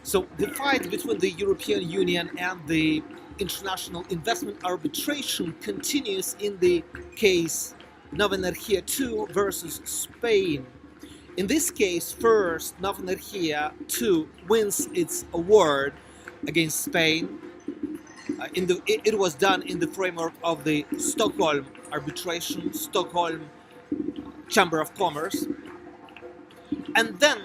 So the fight between the European Union and the International Investment Arbitration continues in the case Novenergia 2 versus Spain. In this case, first, Novenergia 2 wins its award against Spain. It was done in the framework of the Stockholm Arbitration, Stockholm Chamber of Commerce. And then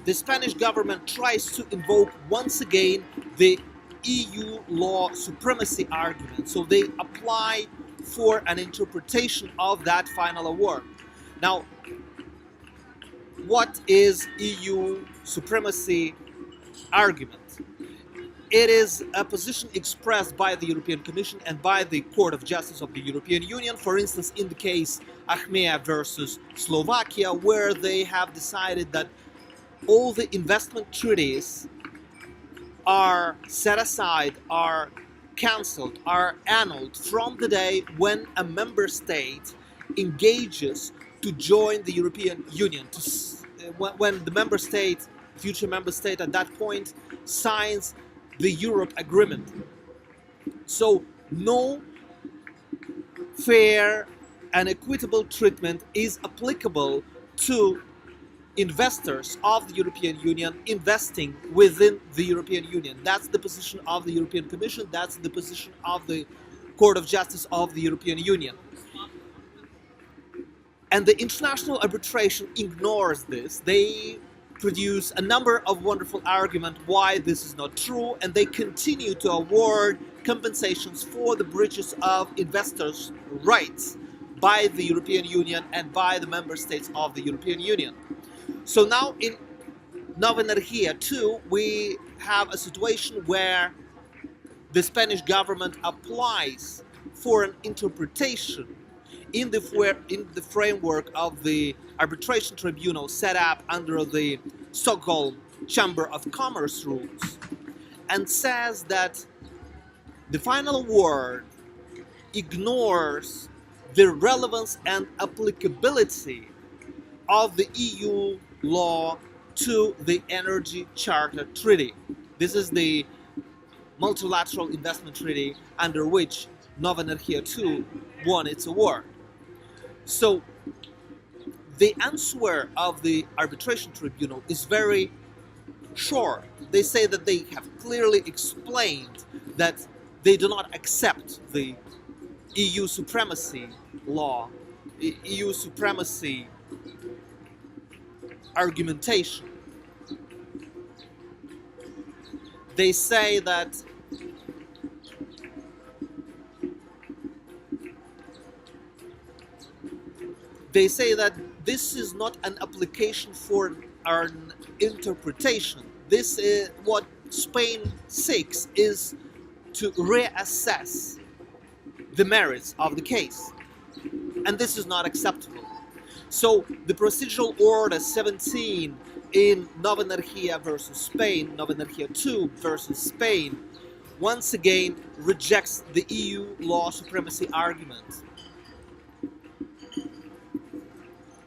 the Spanish government tries to invoke once again the EU law supremacy argument. So they apply for an interpretation of that final award. Now, what is EU supremacy argument? It is a position expressed by the European Commission and by the Court of Justice of the European Union, for instance, in the case Achmea versus Slovakia, where they have decided that all the investment treaties are set aside, are cancelled, are annulled from the day when a member state engages to join the European Union, when the member state, future member state at that point, signs the Europe Agreement. So no fair and equitable treatment is applicable to investors of the European Union investing within the European Union. That's the position of the European Commission, that's the position of the Court of Justice of the European Union. And the international arbitration ignores this. They produce a number of wonderful arguments why this is not true, and they continue to award compensations for the breaches of investors' rights by the European Union and by the member states of the European Union. So now in Novenergia 2, we have a situation where the Spanish government applies for an interpretation in the framework of the arbitration tribunal set up under the Stockholm Chamber of Commerce rules, and says that the final award ignores the relevance and applicability of the EU law to the Energy Charter Treaty. This is the multilateral investment treaty under which Novenergia 2 won its award. So the answer of the arbitration tribunal is very short. They say that they have clearly explained that they do not accept the EU supremacy law, EU supremacy argumentation. They say that this is not an application for an interpretation. This is what Spain seeks, is to reassess the merits of the case. And this is not acceptable. So the procedural order 17 in Novenergia versus Spain, Novenergia 2 versus Spain, once again rejects the EU law supremacy argument.